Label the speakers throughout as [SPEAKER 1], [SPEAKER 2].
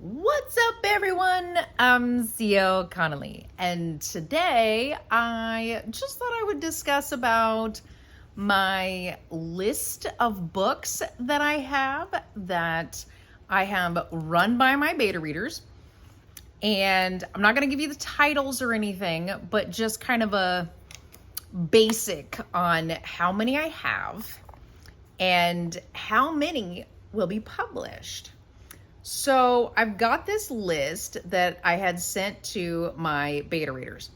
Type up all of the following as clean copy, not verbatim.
[SPEAKER 1] What's up, everyone? I'm Zio Connolly, and today I just thought I would discuss about my list of books that I have run by my beta readers. And I'm not going to give you the titles or anything, but just kind of a basic on how many I have and how many will be published. So I've got this list that I had sent to my beta readers,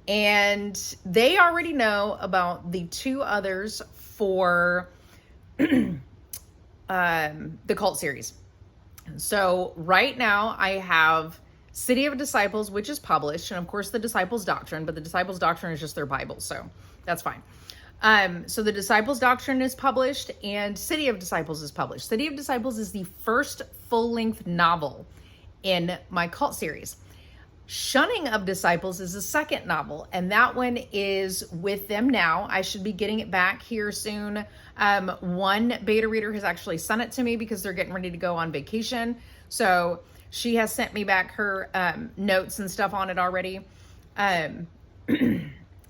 [SPEAKER 1] and they already know about the two others for the cult series. So right now I have City of Disciples, which is published, and of course the Disciples Doctrine, but the Disciples Doctrine is just their Bible, so that's fine. So the Disciples Doctrine is published and City of Disciples is published. City of Disciples is the first full-length novel in my cult series. Shunning of Disciples is the second novel, and that one is with them now. I should be getting it back here soon. One beta reader has actually sent it to me because they're getting ready to go on vacation. So she has sent me back her notes and stuff on it already. And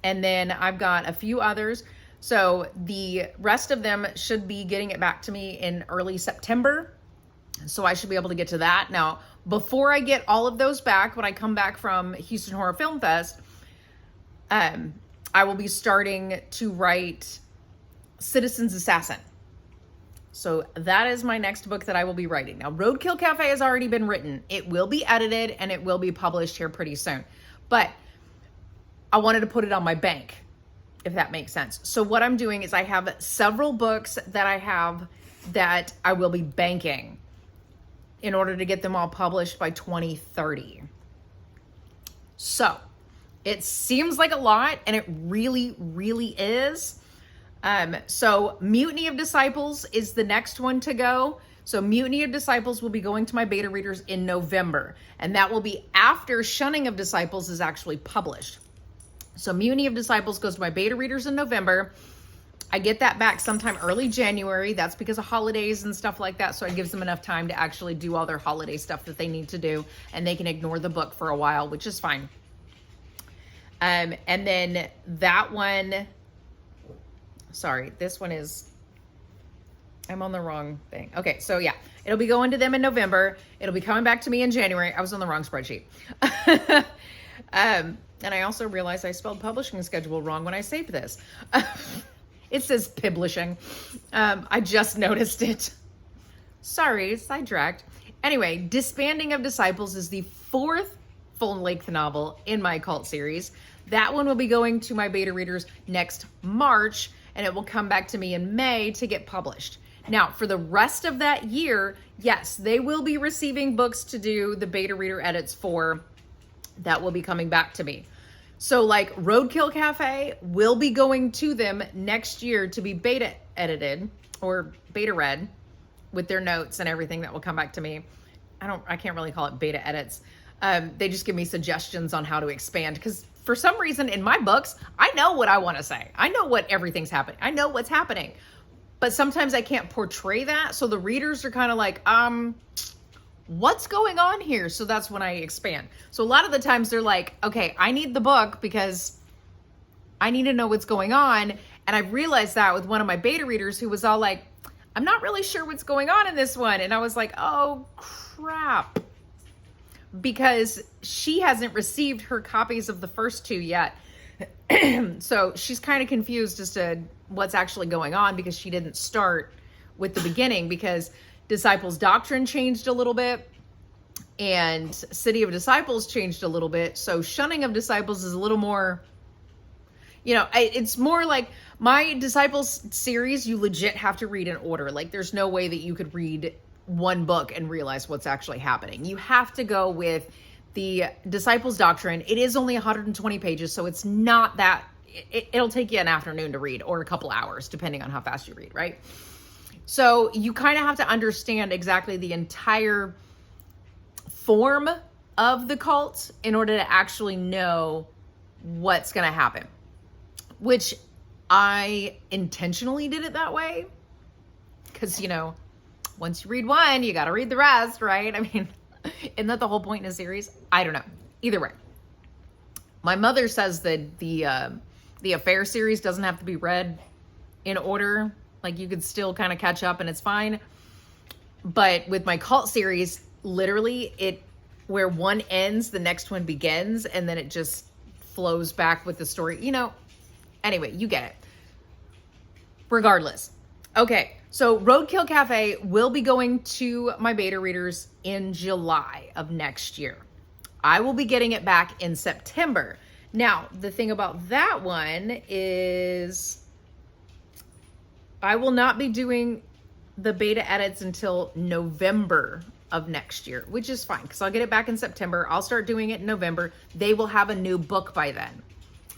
[SPEAKER 1] then I've got a few others. So the rest of them should be getting it back to me in early September. So I should be able to get to that. Now, before I get all of those back, when I come back from Houston Horror Film Fest, I will be starting to write Citizen's Assassin. So that is my next book that I will be writing. Now, Roadkill Cafe has already been written. It will be edited and it will be published here pretty soon. But I wanted to put it on my bank, if that makes sense. So what I'm doing is I have several books that I have that I will be banking in order to get them all published by 2030. So it seems like a lot, and it really, really is. So Mutiny of Disciples is the next one to go. So Mutiny of Disciples will be going to my beta readers in November, and that will be after Shunning of Disciples is actually published. So Mutiny of Disciples goes to my beta readers in November. I get that back sometime early January. That's because of holidays and stuff like that. So it gives them enough time to actually do all their holiday stuff that they need to do. And they can ignore the book for a while, which is fine. And then that one, sorry, this one is, I'm on the wrong thing. Okay, so yeah, it'll be going to them in November. It'll be coming back to me in January. I was on the wrong spreadsheet. And I also realized I spelled publishing schedule wrong when I saved this. It says publishing. I just noticed it. Sorry, sidetracked. Anyway, Disbanding of Disciples is the fourth full-length novel in my cult series. That one will be going to my beta readers next March, and it will come back to me in May to get published. Now, for the rest of that year, yes, they will be receiving books to do the beta reader edits for. That will be coming back to me. So like Roadkill Cafe will be going to them next year to be beta edited or beta read with their notes and everything that will come back to me. I can't really call it beta edits. They just give me suggestions on how to expand, because for some reason in my books, I know what I want to say. I know what everything's happening. I know what's happening, but sometimes I can't portray that. So the readers are kind of like, what's going on here? So that's when I expand. So a lot of the times they're like, okay, I need the book because I need to know what's going on. And I realized that with one of my beta readers who was all like, I'm not really sure what's going on in this one. And I was like, oh crap. Because she hasn't received her copies of the first two yet. So she's kind of confused as to what's actually going on, because she didn't start with the beginning, because Disciples Doctrine changed a little bit and City of Disciples changed a little bit. So Shunning of Disciples is a little more, it's more like my Disciples series, you legit have to read in order. Like there's no way that you could read one book and realize what's actually happening. You have to go with the Disciples Doctrine. It is only 120 pages, so it's not that, it'll take you an afternoon to read or a couple hours, depending on how fast you read, right? So you kind of have to understand exactly the entire form of the cult in order to actually know what's going to happen, which I intentionally did it that way because, once you read one, you got to read the rest, right? I mean, Isn't that the whole point in a series? I don't know. Either way. My mother says that the Affair series doesn't have to be read in order. Like, you could still kind of catch up and it's fine. But with my cult series, literally where one ends, the next one begins, and then it just flows back with the story. Anyway, you get it. Regardless. Okay, so Roadkill Cafe will be going to my beta readers in July of next year. I will be getting it back in September. Now, the thing about that one is I will not be doing the beta edits until November of next year, which is fine because I'll get it back in September. I'll start doing it in November. They will have a new book by then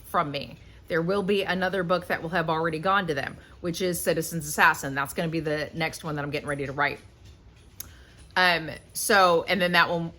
[SPEAKER 1] from me. There will be another book that will have already gone to them, which is Citizen's Assassin. That's going to be the next one that I'm getting ready to write. And then that will,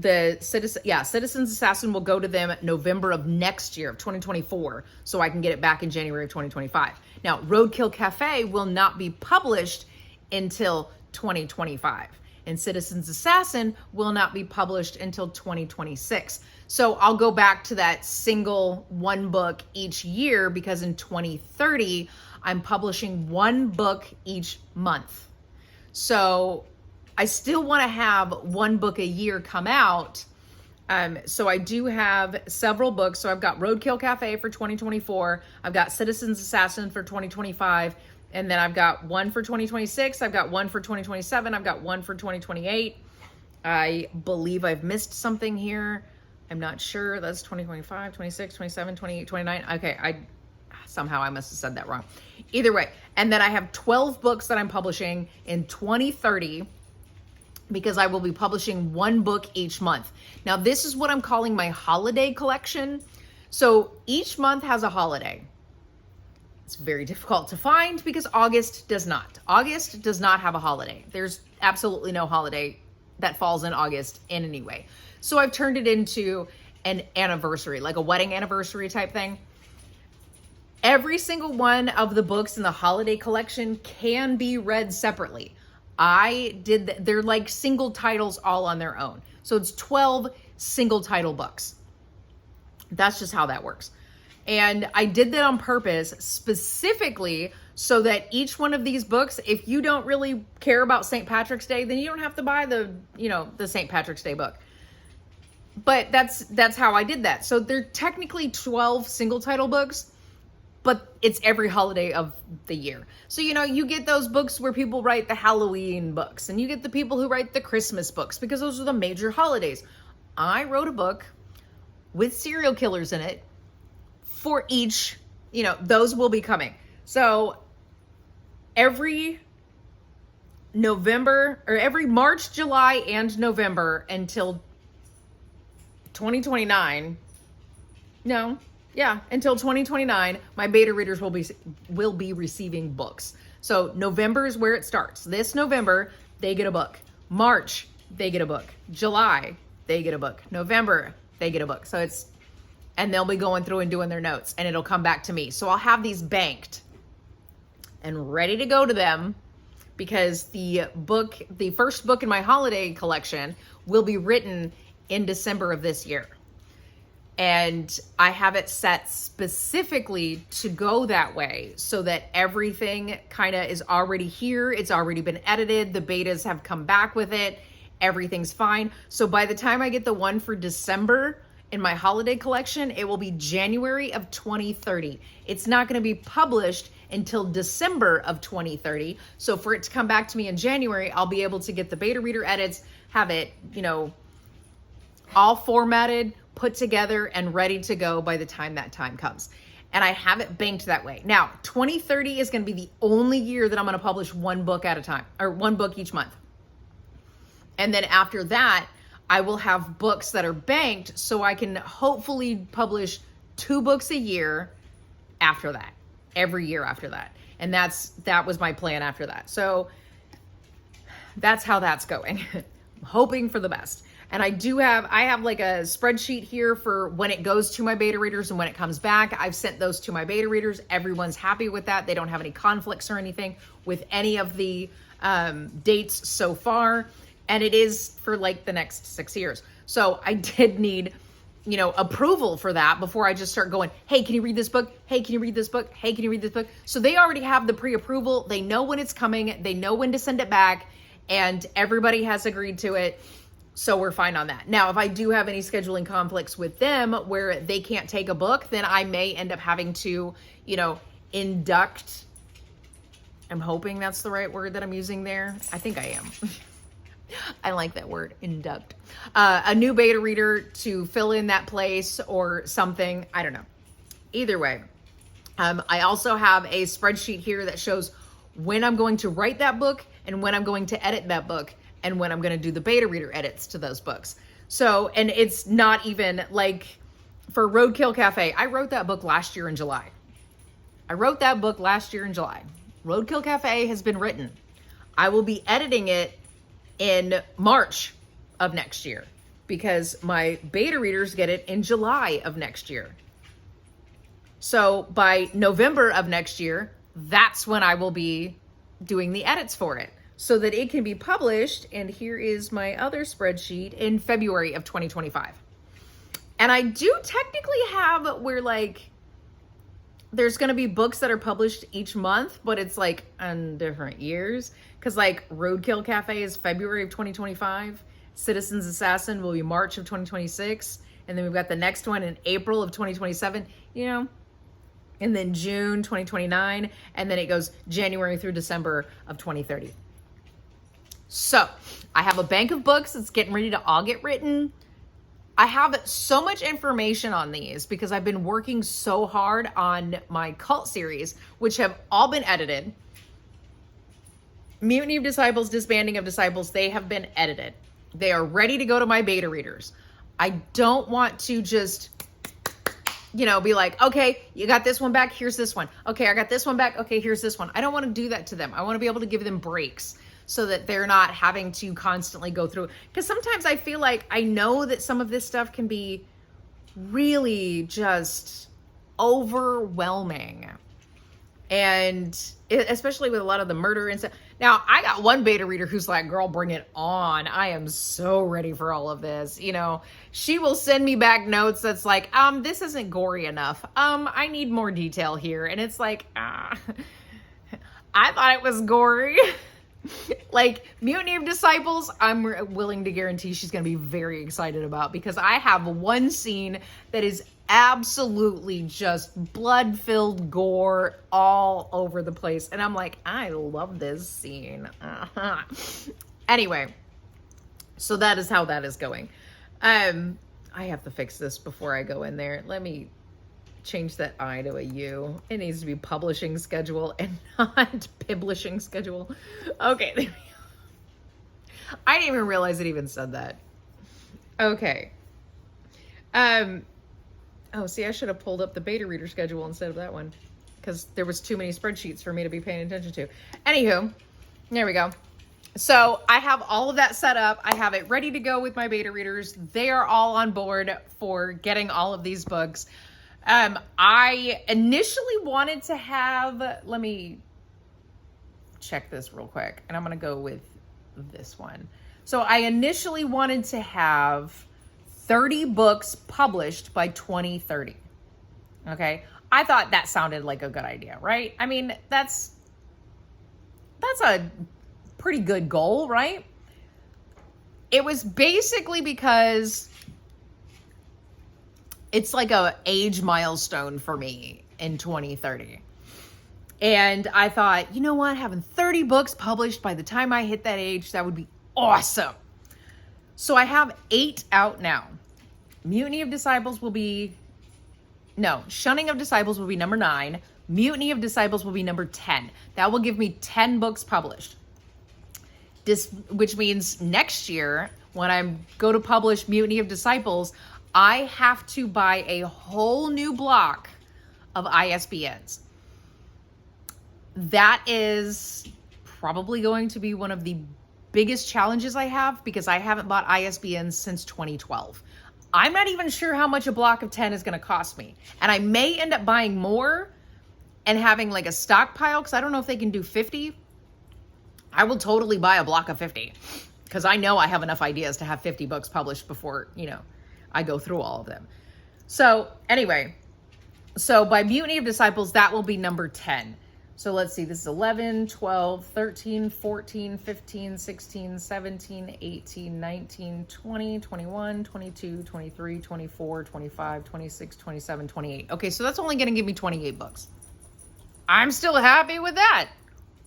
[SPEAKER 1] Citizen's Assassin will go to them November of next year, of 2024, so I can get it back in January of 2025. Now, Roadkill Cafe will not be published until 2025, and Citizen's Assassin will not be published until 2026. So I'll go back to that single one book each year because in 2030, I'm publishing one book each month. So I still want to have one book a year come out. So I do have several books. So I've got Roadkill Cafe for 2024. I've got Citizen's Assassin for 2025. And then I've got one for 2026. I've got one for 2027. I've got one for 2028. I believe I've missed something here. I'm not sure. That's 2025, 26, 27, 28, 29. Okay, somehow I must have said that wrong. Either way. And then I have 12 books that I'm publishing in 2030 because I will be publishing one book each month. Now, this is what I'm calling my holiday collection. So each month has a holiday. It's very difficult to find because August does not. August does not have a holiday. There's absolutely no holiday that falls in August in any way. So I've turned it into an anniversary, like a wedding anniversary type thing. Every single one of the books in the holiday collection can be read separately. They're like single titles all on their own. So it's 12 single title books. That's just how that works. And I did that on purpose specifically so that each one of these books, if you don't really care about St. Patrick's Day, then you don't have to buy the St. Patrick's Day book. But that's how I did that. So they're technically 12 single title books, but it's every holiday of the year. So, you get those books where people write the Halloween books and you get the people who write the Christmas books because those are the major holidays. I wrote a book with serial killers in it for each, those will be coming. So every November or every March, July, and November until 2029. Until 2029, my beta readers will be receiving books. So November is where it starts. This November, they get a book. March, they get a book. July, they get a book. November, they get a book. And they'll be going through and doing their notes and it'll come back to me. So I'll have these banked and ready to go to them because the first book in my holiday collection will be written in December of this year. And I have it set specifically to go that way so that everything kind of is already here. It's already been edited. The betas have come back with it. Everything's fine. So by the time I get the one for December in my holiday collection, it will be January of 2030. It's not going to be published until December of 2030. So for it to come back to me in January, I'll be able to get the beta reader edits, have it, all formatted, put together, and ready to go by the time that time comes. And I have it banked that way. Now, 2030 is going to be the only year that I'm going to publish one book at a time, or one book each month. And then after that, I will have books that are banked so I can hopefully publish 2 books a year after that, every year after that. And that was my plan after that. So that's how that's going. I'm hoping for the best. And I have like a spreadsheet here for when it goes to my beta readers and when it comes back. I've sent those to my beta readers. Everyone's happy with that. They don't have any conflicts or anything with any of the dates so far. And it is for like the next 6 years. So I did need, approval for that before I just start going, hey, can you read this book? Hey, can you read this book? Hey, can you read this book? So they already have the pre-approval. They know when it's coming. They know when to send it back. And everybody has agreed to it. So we're fine on that. Now, if I do have any scheduling conflicts with them where they can't take a book, then I may end up having to, induct. I'm hoping that's the right word that I'm using there. I think I am. I like that word, induct. A new beta reader to fill in that place or something. I don't know. Either way. I also have a spreadsheet here that shows when I'm going to write that book and when I'm going to edit that book and when I'm going to do the beta reader edits to those books. So, and it's not even like for Roadkill Cafe. I wrote that book last year in July. Roadkill Cafe has been written. I will be editing it in March of next year because my beta readers get it in July of next year. So by November of next year, that's when I will be doing the edits for it so that it can be published. And here is my other spreadsheet in February of 2025. And I do technically have where like there's going to be books that are published each month, but it's like on different years. Because like Roadkill Cafe is February of 2025. Citizen's Assassin will be March of 2026. And then we've got the next one in April of 2027, and then June 2029. And then it goes January through December of 2030. So I have a bank of books that's getting ready to all get written. I have so much information on these because I've been working so hard on my cult series, which have all been edited. Mutiny of Disciples, Disbanding of Disciples, they have been edited. They are ready to go to my beta readers. I don't want to just, be like, okay, you got this one back, here's this one. Okay, I got this one back, okay, here's this one. I don't want to do that to them. I want to be able to give them breaks so that they're not having to constantly go through. Because sometimes I feel like I know that some of this stuff can be really just overwhelming. And especially with a lot of the murder and stuff. Now, I got one beta reader who's like, girl, bring it on. I am so ready for all of this. She will send me back notes that's like, this isn't gory enough. I need more detail here. And it's like, I thought it was gory. Like Mutiny of Disciples, I'm willing to guarantee she's going to be very excited about because I have one scene that is absolutely just blood-filled gore all over the place. And I'm like, I love this scene. Anyway, so that is how that is going. I have to fix this before I go in there. Let me change that I to a U. It needs to be publishing schedule and not publishing schedule. Okay, there we go. I didn't even realize it even said that. Okay. Oh, see, I should have pulled up the beta reader schedule instead of that one because there was too many spreadsheets for me to be paying attention to. Anywho, there we go. So I have all of that set up. I have it ready to go with my beta readers. They are all on board for getting all of these books. I initially wanted to have, let me check this real quick, and I'm going to go with this one. So I initially wanted to have 30 books published by 2030. Okay. I thought that sounded like a good idea, right? I mean, that's a pretty good goal, right? It was basically because it's like a age milestone for me in 2030. And I thought, you know what? Having 30 books published by the time I hit that age, that would be awesome. So I have 8 out now. Mutiny of Disciples will be, Shunning of Disciples will be number 9. Mutiny of Disciples will be number 10. That will give me 10 books published. Which means next year, when I go to publish Mutiny of Disciples, I have to buy a whole new block of ISBNs. That is probably going to be one of the biggest challenges I have because I haven't bought ISBNs since 2012. I'm not even sure how much a block of 10 is going to cost me. And I may end up buying more and having like a stockpile because I don't know if they can do 50. I will totally buy a block of 50. because I know I have enough ideas to have 50 books published before, I go through all of them. So anyway, so by Mutiny of Disciples, that will be number 10. So let's see, this is 11, 12, 13, 14, 15, 16, 17, 18, 19, 20, 21, 22, 23, 24, 25, 26, 27, 28. Okay, so that's only going to give me 28 books. I'm still happy with that.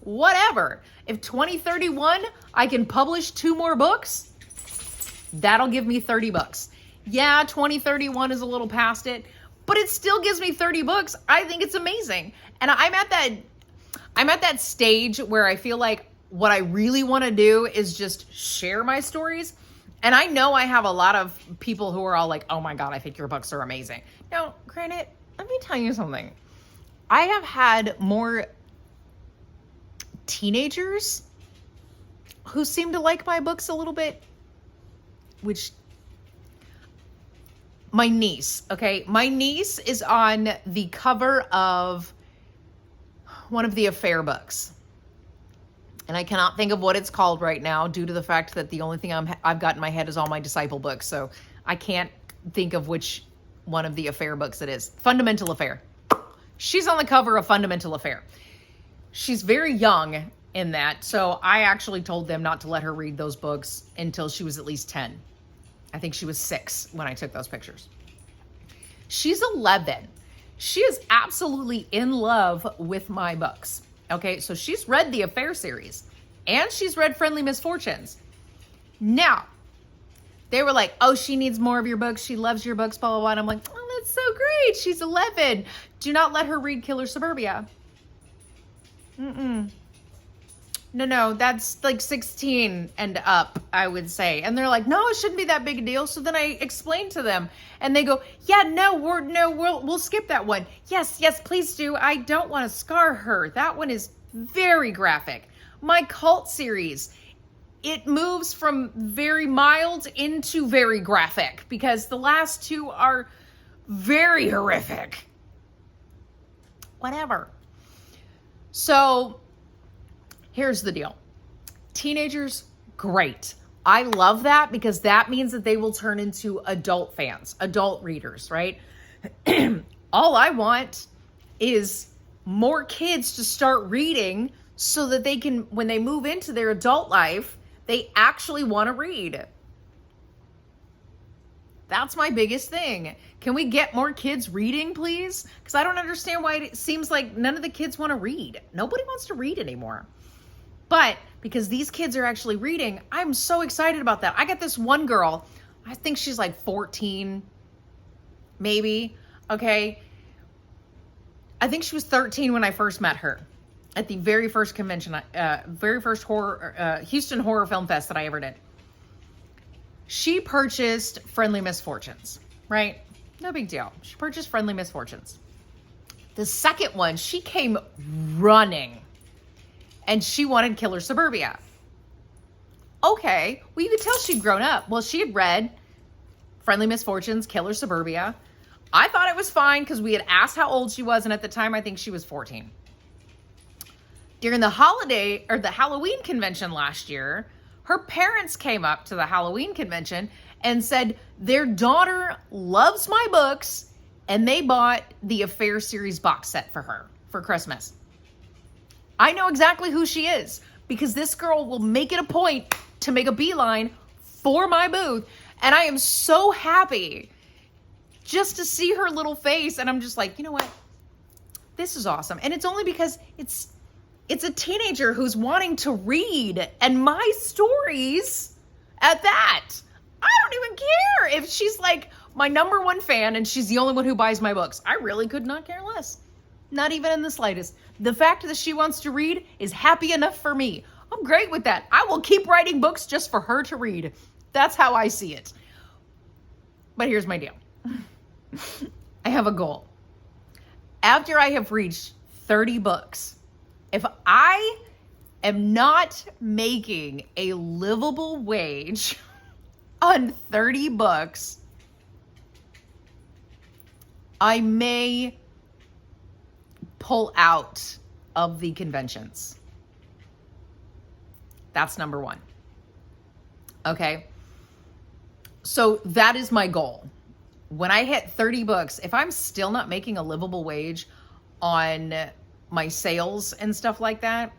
[SPEAKER 1] Whatever. If 2031, I can publish 2 more books, that'll give me 30 books. Yeah, 2031 is a little past it, but it still gives me 30 books. I think it's amazing. And I'm at that stage where I feel like what I really want to do is just share my stories. And I know I have a lot of people who are all like, oh my God, I think your books are amazing. Now, granted, let me tell you something. I have had more teenagers who seem to like my books a little bit, which my niece, okay? My niece is on the cover of one of the Affair books. And I cannot think of what it's called right now due to the fact that the only thing I've got in my head is all my Disciple books. So I can't think of which one of the Affair books it is. Fundamental Affair. She's on the cover of Fundamental Affair. She's very young in that. So I actually told them not to let her read those books until she was at least 10. I think she was 6 when I took those pictures. She's 11. She is absolutely in love with my books. Okay, so she's read the Affair series and she's read Friendly Misfortunes. Now, they were like, oh, she needs more of your books. She loves your books, blah, blah, blah. And I'm like, oh, that's so great. She's 11. Do not let her read Killer Suburbia. No, that's like 16 and up, I would say. And they're like, no, it shouldn't be that big a deal. So then I explained to them and they go, yeah, we'll skip that one. Yes, please do. I don't want to scar her. That one is very graphic. My cult series, it moves from very mild into very graphic because the last 2 are very horrific. Whatever. So here's the deal. Teenagers, great. I love that because that means that they will turn into adult fans, adult readers, right? All I want is more kids to start reading so that they can, when they move into their adult life, they actually want to read. That's my biggest thing. Can we get more kids reading, please? Because I don't understand why it seems like none of the kids want to read. Nobody wants to read anymore. But because these kids are actually reading, I'm so excited about that. I got this one girl, I think she's like 14, maybe. Okay. I think she was 13 when I first met her at the very first convention, very first Houston Horror Film Fest that I ever did. She purchased Friendly Misfortunes, right? No big deal. She purchased Friendly Misfortunes. The second one, she came running and she wanted Killer Suburbia. Okay, well, you could tell she'd grown up. Well, she had read Friendly Misfortunes, Killer Suburbia. I thought it was fine because we had asked how old she was, and at the time, I think she was 14. During the Halloween convention last year, her parents came up to the Halloween convention and said their daughter loves my books, and they bought the Affair series box set for her for Christmas. I know exactly who she is because this girl will make it a point to make a beeline for my booth. And I am so happy just to see her little face. And I'm just like, you know what? This is awesome. And it's only because it's a teenager who's wanting to read and my stories at that. I don't even care if she's like my number one fan and she's the only one who buys my books. I really could not care less. Not even in the slightest. The fact that she wants to read is happy enough for me. I'm great with that. I will keep writing books just for her to read. That's how I see it. But here's my deal. I have a goal. After I have reached 30 books, if I am not making a livable wage on 30 books, I may pull out of the conventions. That's number one. Okay. So that is my goal. When I hit 30 books, if I'm still not making a livable wage on my sales and stuff like that,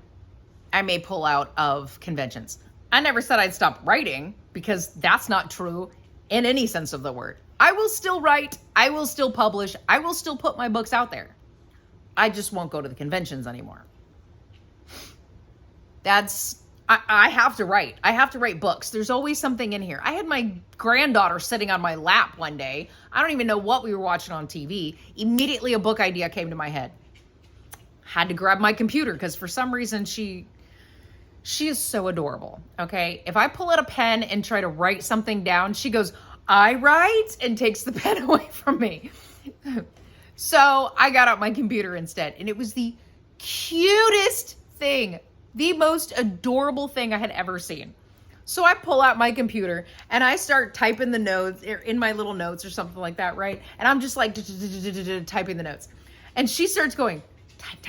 [SPEAKER 1] I may pull out of conventions. I never said I'd stop writing, because that's not true in any sense of the word. I will still write. I will still publish. I will still put my books out there. I just won't go to the conventions anymore. I have to write. I have to write books. There's always something in here. I had my granddaughter sitting on my lap one day. I don't even know what we were watching on TV. Immediately a book idea came to my head. Had to grab my computer, because for some reason she is so adorable. Okay. If I pull out a pen and try to write something down, she goes, "I write," and takes the pen away from me. So I got out my computer instead, and it was the cutest thing, the most adorable thing I had ever seen. So I pull out my computer and I start typing the notes in my little notes or something like that, right? And I'm just like typing the notes. And she starts going, type.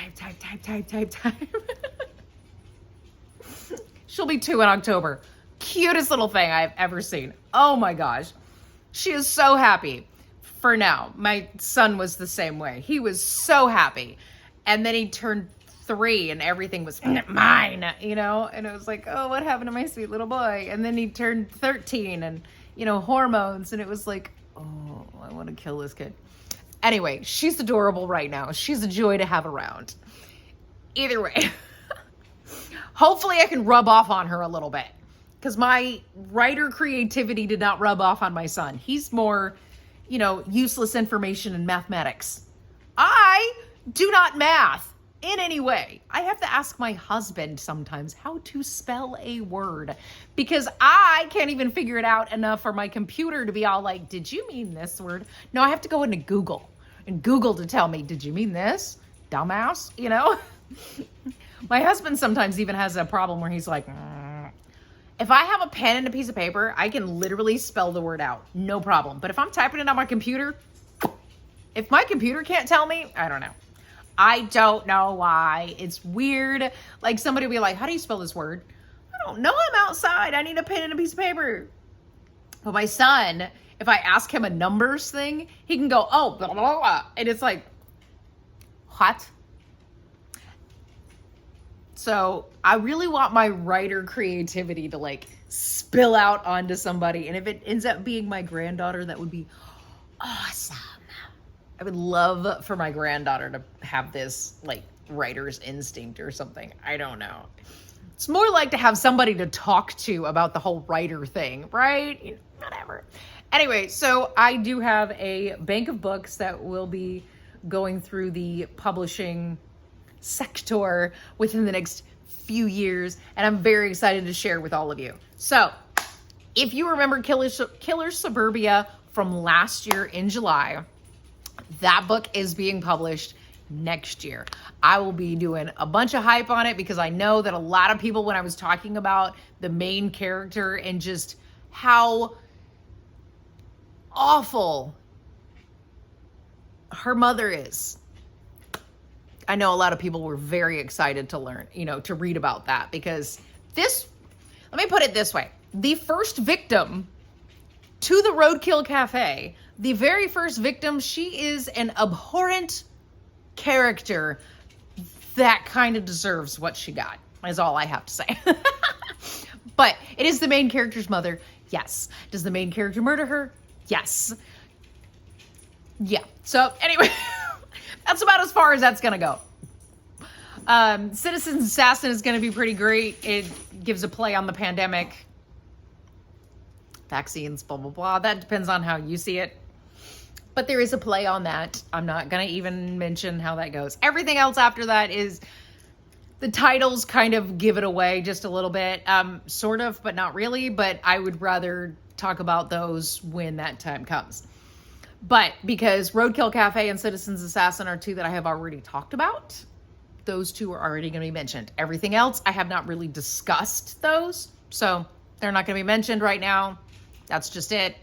[SPEAKER 1] She'll be 2 in October. Cutest little thing I've ever seen. Oh my gosh. She is so happy. For now. My son was the same way. He was so happy. And then he turned 3 and everything was mine, you know? And it was like, oh, what happened to my sweet little boy? And then he turned 13 and, you know, hormones. And it was like, oh, I want to kill this kid. Anyway, she's adorable right now. She's a joy to have around. Either way. Hopefully I can rub off on her a little bit, because my writer creativity did not rub off on my son. He's more, you know, useless information and mathematics. I do not math in any way. I have to ask my husband sometimes how to spell a word, because I can't even figure it out enough for my computer to be all like, did you mean this word? No, I have to go into Google and Google to tell me, did you mean this? Dumbass, you know? My husband sometimes even has a problem where he's like, if I have a pen and a piece of paper, I can literally spell the word out. No problem. But if I'm typing it on my computer, if my computer can't tell me, I don't know. I don't know why. It's weird. Like somebody will be like, how do you spell this word? I don't know. I'm outside. I need a pen and a piece of paper. But my son, if I ask him a numbers thing, he can go, oh, blah, blah, blah. And it's like, what? So I really want my writer creativity to like spill out onto somebody. And if it ends up being my granddaughter, that would be awesome. I would love for my granddaughter to have this like writer's instinct or something. I don't know. It's more like to have somebody to talk to about the whole writer thing, right? You know, whatever. Anyway, so I do have a bank of books that will be going through the publishing sector within the next few years, and I'm very excited to share with all of you. So if you remember Killer Suburbia from last year in July, that book is being published next year. I will be doing a bunch of hype on it, because I know that a lot of people, when I was talking about the main character and just how awful her mother is, I know a lot of people were very excited to learn, you know, to read about that, because this, let me put it this way. The first victim to the Roadkill Cafe, the very first victim, she is an abhorrent character that kind of deserves what she got, is all I have to say. But it is the main character's mother. Yes. Does the main character murder her? Yes. Yeah. So anyway, that's about as far as that's going to go. Citizen's Assassin is going to be pretty great. It gives a play on the pandemic. Vaccines, blah, blah, blah. That depends on how you see it. But there is a play on that. I'm not going to even mention how that goes. Everything else after that is, the titles kind of give it away just a little bit. Sort of, but not really. But I would rather talk about those when that time comes. But because Roadkill Cafe and Citizen's Assassin are 2 that I have already talked about, those 2 are already going to be mentioned. Everything else, I have not really discussed those. So they're not going to be mentioned right now. That's just it.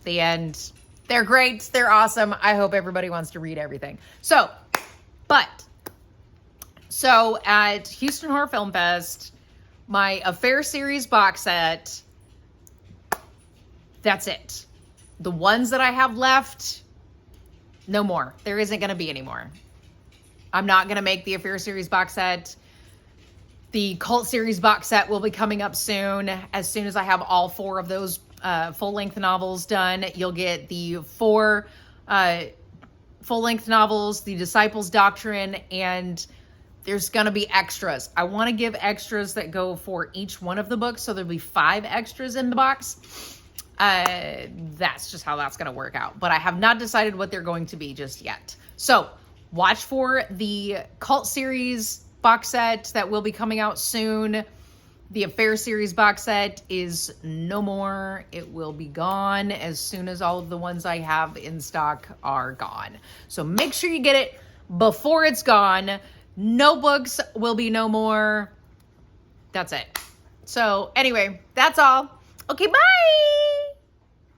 [SPEAKER 1] The end. They're great. They're awesome. I hope everybody wants to read everything. So at Houston Horror Film Fest, my Affair series box set That's it. The ones that I have left, no more. There isn't going to be any more. I'm not going to make the Affair series box set. The Cult series box set will be coming up soon. As soon as I have all 4 of those full-length novels done, you'll get the 4 full-length novels, the Disciples Doctrine, and there's going to be extras. I want to give extras that go for each one of the books, so there'll be 5 extras in the box. That's just how that's going to work out. But I have not decided what they're going to be just yet. So watch for the Cult series box set that will be coming out soon. The Affair series box set is no more. It will be gone as soon as all of the ones I have in stock are gone. So make sure you get it before it's gone. No books will be no more. That's it. So anyway, that's all. Okay, bye.